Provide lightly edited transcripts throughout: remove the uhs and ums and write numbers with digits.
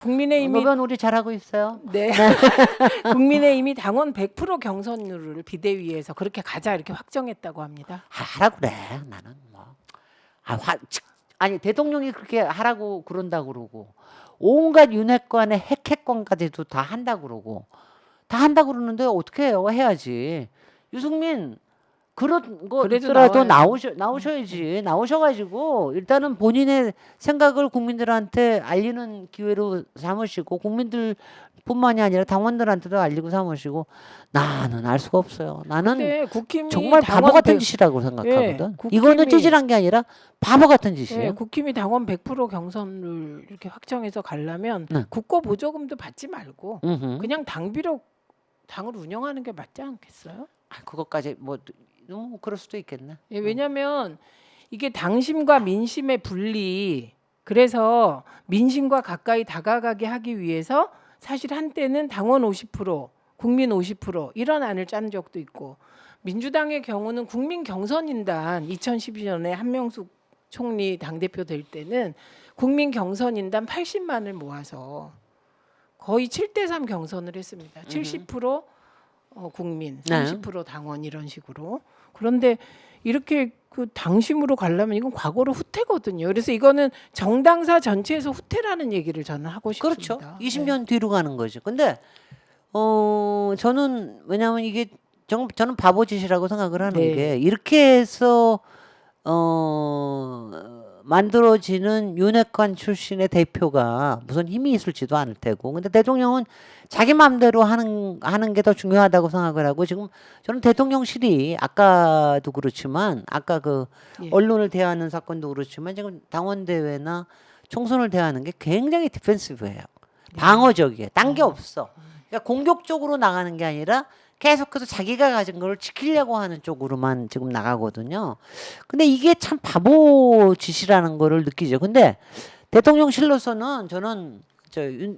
국민의힘이 노변 우리 잘하고 있어요. 네. 국민의힘이 당원 100% 경선률을 비대위에서 그렇게 가자 이렇게 확정했다고 합니다. 하라 그래. 나는 뭐 아니 대통령이 그렇게 하라고 그런다고 그러고 온갖 윤핵관의 핵핵관까지도 다 한다고 그러고 다 한다고 그러는데 어떻게 해요? 해야지. 유승민 그런 그래도 거라도 나와야죠. 나오셔야지. 나오셔가지고 일단은 본인의 생각을 국민들한테 알리는 기회로 삼으시고 국민들뿐만이 아니라 당원들한테도 알리고 삼으시고 나는 알 수가 없어요. 나는 근데 국힘이 정말 바보 당원 같은 100 짓이라고 생각하거든. 국힘이- 이거는 찌질한 게 아니라 바보 같은 예, 짓이에요. 국힘이 당원 100% 경선을 이렇게 확정해서 가려면 네. 국고 보조금도 받지 말고 음흠. 그냥 당비로 당을 운영하는 게 맞지 않겠어요? 그것까지 뭐 그럴 수도 있겠네. 예, 왜냐하면 이게 당심과 민심의 분리 그래서 민심과 가까이 다가가게 하기 위해서 사실 한때는 당원 50% 국민 50% 이런 안을 짠 적도 있고 민주당의 경우는 국민 경선인단 2012년에 한명숙 총리 당대표 될 때는 국민 경선인단 80만을 모아서 거의 7대3 경선을 했습니다. 70% 국민, 30% 당원 이런 식으로. 그런데 이렇게 그 당심으로 가려면 이건 과거로 후퇴거든요. 그래서 이거는 정당사 전체에서 후퇴라는 얘기를 저는 하고 싶습니다. 그렇죠. 20년 뒤로 가는 거죠. 근데 저는 왜냐하면 이게 저는 바보짓이라고 생각을 하는 네. 게 이렇게 해서 만들어지는 윤핵관 출신의 대표가 무슨 힘이 있을지도 않을 테고. 근데 대통령은 자기 마음대로 하는 게 더 중요하다고 생각을 하고 지금 저는 대통령실이 아까도 그렇지만 아까 그 예. 언론을 대하는 사건도 그렇지만 지금 당원 대회나 총선을 대하는 게 굉장히 디펜시브해요. 방어적이에요. 딴 게 없어. 그러니까 공격적으로 나가는 게 아니라 계속해서 자기가 가진 걸 지키려고 하는 쪽으로만 지금 나가거든요. 근데 이게 참 바보 짓이라는 거를 느끼죠. 근데 대통령실로서는 저는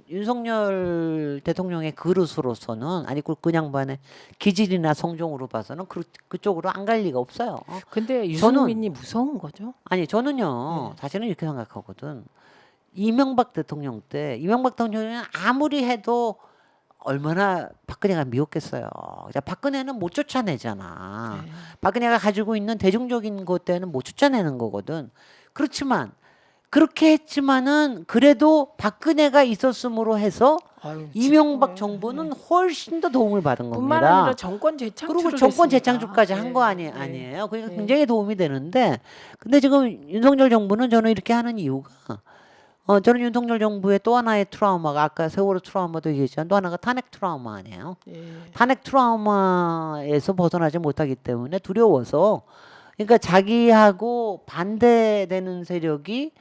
윤석열 대통령의 그릇으로서는 아니 그 양반의 기질이나 성종으로 봐서는 그쪽으로 안 갈 리가 없어요. 근데 유승민이 무서운 거죠. 아니 저는요 사실은 이렇게 생각하거든. 이명박 대통령 때 이명박 대통령은 아무리 해도 얼마나 박근혜가 미웠겠어요. 박근혜는 못 쫓아내잖아. 네. 박근혜가 가지고 있는 대중적인 것 때는 못 쫓아내는 거거든. 그렇지만 그렇게 했지만은 그래도 박근혜가 있었음으로 해서 아유, 이명박 네. 정부는 훨씬 더 도움을 받은 뿐만 겁니다. 아니라 정권 재창출을 그리고 정권 했습니다. 재창출까지 한 거 네. 아니에요. 그러니까 네. 굉장히 도움이 되는데 근데 지금 윤석열 정부는 저는 이렇게 하는 이유가 저는 윤석열 정부의 또 하나의 트라우마가 아까 세월호 트라우마도 얘기했지만 또 하나가 탄핵 트라우마 아니에요. 네. 탄핵 트라우마에서 벗어나지 못하기 때문에 두려워서 그러니까 자기하고 반대되는 세력이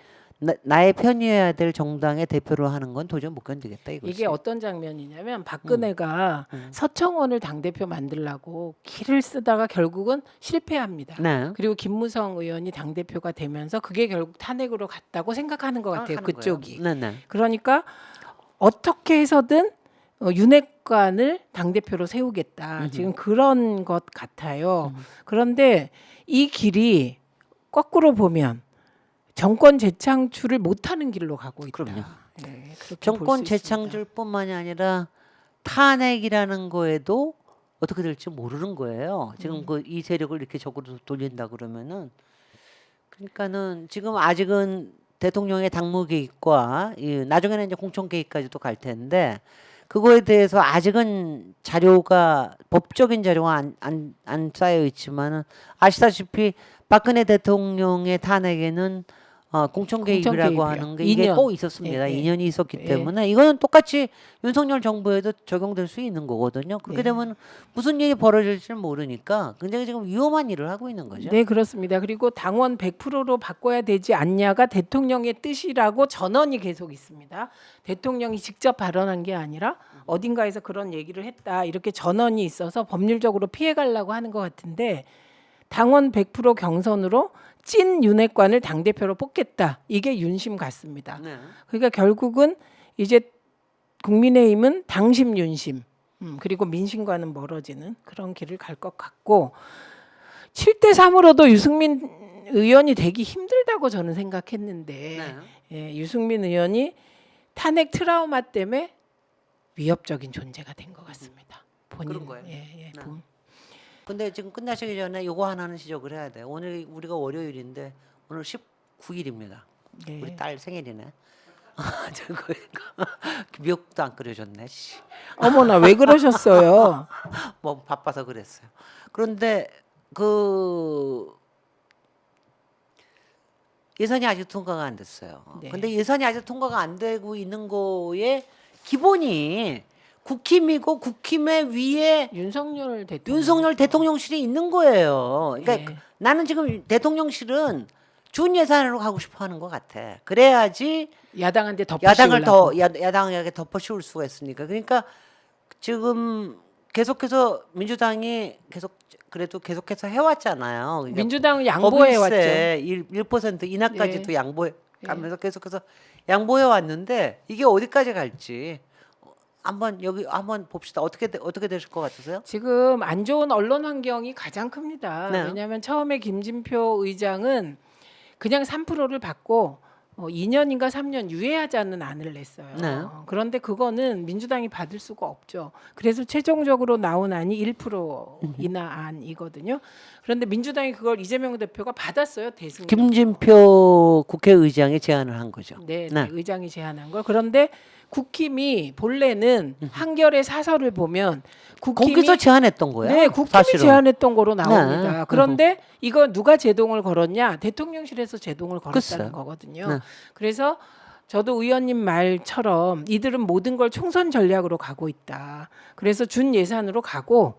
나의 편이어야 될 정당의 대표로 하는 건 도저히 못 견디겠다 이거지. 이게 어떤 장면이냐면 박근혜가 서청원을 당대표 만들라고 길을 쓰다가 결국은 실패합니다. 네. 그리고 김무성 의원이 당대표가 되면서 그게 결국 탄핵으로 갔다고 생각하는 것 같아요. 하는 그쪽이. 거예요. 네네. 그러니까 어떻게 해서든 윤핵관을 당대표로 세우겠다. 지금 그런 것 같아요. 그런데 이 길이 거꾸로 보면 정권 재창출을 못하는 길로 가고 있다. 그럼요. 네, 그렇게 정권 볼수 있습니다. 재창출뿐만이 아니라 탄핵이라는 거에도 어떻게 될지 모르는 거예요. 지금 이 세력을 이렇게 적으로 돌린다 그러면은 그러니까는 지금 아직은 대통령의 당무 개입과 나중에는 이제 공천 개입까지도 갈 텐데 그거에 대해서 아직은 자료가 법적인 자료가 안 쌓여 있지만은 아시다시피 박근혜 대통령의 탄핵에는 공천 개입이라고 개입이요. 하는 게 이게 2년. 꼭 있었습니다. 예, 예. 2년이 있었기 예. 때문에 이거는 똑같이 윤석열 정부에도 적용될 수 있는 거거든요. 그렇게 네. 되면 무슨 일이 벌어질지 모르니까 굉장히 지금 위험한 일을 하고 있는 거죠. 네, 그렇습니다. 그리고 당원 100%로 바꿔야 되지 않냐가 대통령의 뜻이라고 전언이 계속 있습니다. 대통령이 직접 발언한 게 아니라 어딘가에서 그런 얘기를 했다. 이렇게 전언이 있어서 법률적으로 피해 가려고 하는 것 같은데 당원 100% 경선으로 찐 윤핵관을 당대표로 뽑겠다. 이게 윤심 같습니다. 네. 그러니까 결국은 이제 국민의힘은 당심 윤심 그리고 민심과는 멀어지는 그런 길을 갈 것 같고 7대3으로도 유승민 의원이 되기 힘들다고 저는 생각했는데 네. 예, 유승민 의원이 탄핵 트라우마 때문에 위협적인 존재가 된 것 같습니다. 본인. 그런 거예요? 예, 예. 네. 근데 지금 끝나시기 전에 요거 하나는 지적을 해야 돼. 오늘 우리가 월요일인데 오늘 19일입니다. 예. 우리 딸 생일이네. 저거 미역국도 안 끓여줬네. 씨. 어머나 왜 그러셨어요? 뭐 바빠서 그랬어요. 그런데 그 예산이 아직 통과가 안 됐어요. 네. 근데 예산이 아직 통과가 안 되고 있는 거에 기본이 국힘이고 국힘의 위에 윤석열 대통령실이 있는 거예요. 그러니까 예. 나는 지금 대통령실은 준 예산으로 가고 싶어 하는 것 같아. 그래야지 야당한테 야당을 더 덮어씌우려고. 야당에게 덮어씌울 수가 있으니까. 그러니까 지금 계속해서 민주당이 그래도 계속해서 해왔잖아요. 그러니까 민주당은 양보해 왔죠. 법인세 1% 인하까지도 예. 양보해 가면서 계속해서 양보해 왔는데 이게 어디까지 갈지 한번 여기 한번 봅시다. 어떻게 되실 것 같으세요? 지금 안 좋은 언론 환경이 가장 큽니다. 네. 왜냐하면 처음에 김진표 의장은 그냥 3%를 받고 2년인가 3년 유예하자는 안을 냈어요. 네. 그런데 그거는 민주당이 받을 수가 없죠. 그래서 최종적으로 나온 안이 1% 인하 안이거든요. 그런데 민주당이 그걸 이재명 대표가 받았어요. 대승. 김진표 국회의장이 제안을 한 거죠. 네, 네. 네, 의장이 제안한 걸. 그런데 국힘이 본래는 한결의 사설을 보면 국힘이 거기서 제안했던 거야. 네, 국힘이 사실은. 제안했던 거로 나옵니다. 네. 그런데 이거 누가 제동을 걸었냐? 대통령실에서 제동을 걸었다는 글쎄요. 거거든요. 네. 그래서 저도 의원님 말처럼 이들은 모든 걸 총선 전략으로 가고 있다. 그래서 준 예산으로 가고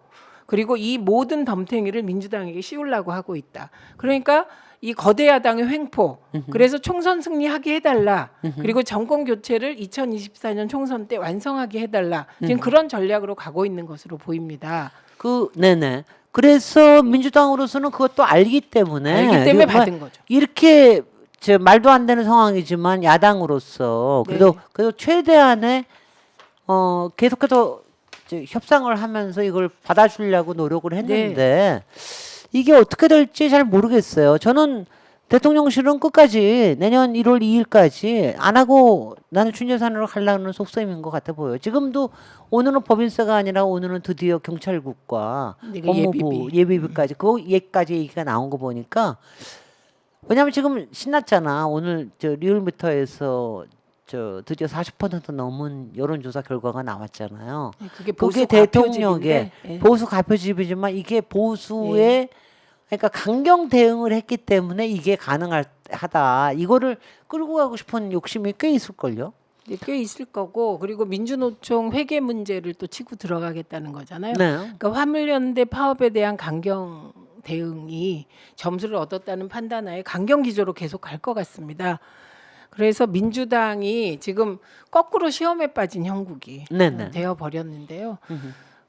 그리고 이 모든 덤탱이를 민주당에게 씌우려고 하고 있다. 그러니까 이 거대 야당의 횡포. 그래서 총선 승리하게 해달라. 그리고 정권 교체를 2024년 총선 때 완성하게 해달라. 지금 그런 전략으로 가고 있는 것으로 보입니다. 네네. 그래서 민주당으로서는 그것도 알기 때문에 알기 때문에 받은 거죠. 이렇게 말도 안 되는 상황이지만 야당으로서 그래도 최대한의 계속해서 협상을 하면서 이걸 받아주려고 노력을 했는데 이게 어떻게 될지 잘 모르겠어요. 저는 대통령실은 끝까지 내년 1월 2일까지 안 하고 나는 준예산으로 가려는 속셈인 것 같아 보여요. 지금도 오늘은 법인세가 아니라 오늘은 드디어 경찰국과 이거 법무부 예비비까지 그 얘기까지 얘기가 나온 거 보니까 왜냐하면 지금 신났잖아. 오늘 리얼미터에서 드디어 40% 넘은 여론조사 결과가 나왔잖아요. 그게 그게 보수 대통령의 가표집인데, 보수 가표집이지만 이게 보수의 그러니까 강경 대응을 했기 때문에 이게 가능하다. 이거를 끌고 가고 싶은 욕심이 꽤 있을걸요. 꽤 있을 거고 그리고 민주노총 회계 문제를 또 치고 들어가겠다는 거잖아요. 네. 그러니까 화물연대 파업에 대한 강경 대응이 점수를 얻었다는 판단하에 강경 기조로 계속 갈 것 같습니다. 그래서 민주당이 지금 거꾸로 시험에 빠진 형국이 네네. 되어 버렸는데요.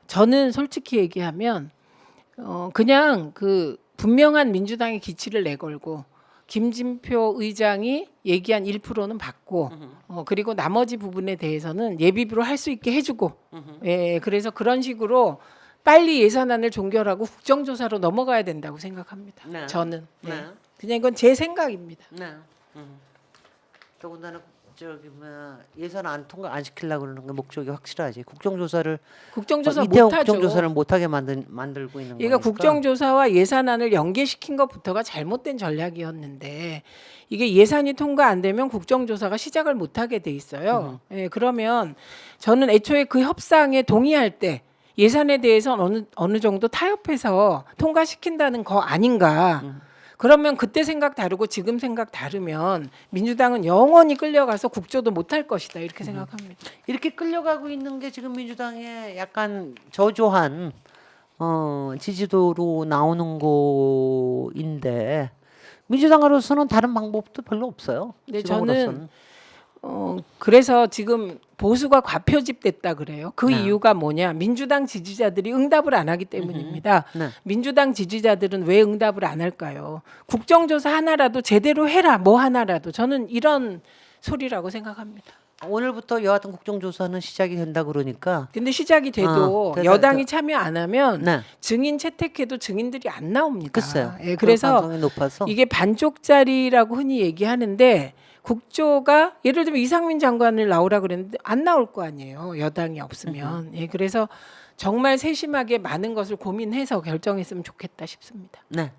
저는 솔직히 얘기하면 그냥 그 분명한 민주당의 기치를 내걸고 김진표 의장이 얘기한 1%는 받고 그리고 나머지 부분에 대해서는 예비비로 할 수 있게 해주고 그래서 그런 식으로 빨리 예산안을 종결하고 국정조사로 넘어가야 된다고 생각합니다. 네. 저는 네. 그냥 이건 제 생각입니다. 네. 더군다나 예산 안 통과 안 시키려고 그러는 게 목적이 확실하지. 국정조사를 국정조사 이태원 못하죠. 국정조사를 못하게 만들고 있는 그러니까 거니까. 국정조사와 예산안을 연계시킨 것부터가 잘못된 전략이었는데 이게 예산이 통과 안 되면 국정조사가 시작을 못하게 돼 있어요. 그러면 저는 애초에 그 협상에 동의할 때 예산에 대해서 어느 정도 타협해서 통과시킨다는 거 아닌가. 그러면 그때 생각 다르고 지금 생각 다르면 민주당은 영원히 끌려가서 국조도 못할 것이다 이렇게 생각합니다. 이렇게 끌려가고 있는 게 지금 민주당의 약간 저조한 지지도로 나오는 거인데 민주당으로서는 다른 방법도 별로 없어요. 근데 지금으로서는. 저는 그래서 지금 보수가 과표집됐다 그래요. 그 네. 이유가 뭐냐? 민주당 지지자들이 응답을 안 하기 때문입니다. 네. 민주당 지지자들은 왜 응답을 안 할까요? 국정조사 하나라도 제대로 해라. 뭐 하나라도 저는 이런 소리라고 생각합니다. 오늘부터 여하튼 국정조사는 시작이 된다 그러니까 근데 시작이 돼도 여당이 참여 안 하면 네. 증인 채택해도 증인들이 안 나옵니다. 글쎄요. 그래서 가능성이 높아서 이게 반쪽짜리라고 흔히 얘기하는데 국조가 예를 들면 이상민 장관을 나오라 그랬는데 안 나올 거 아니에요. 여당이 없으면. 예, 그래서 정말 세심하게 많은 것을 고민해서 결정했으면 좋겠다 싶습니다. 네.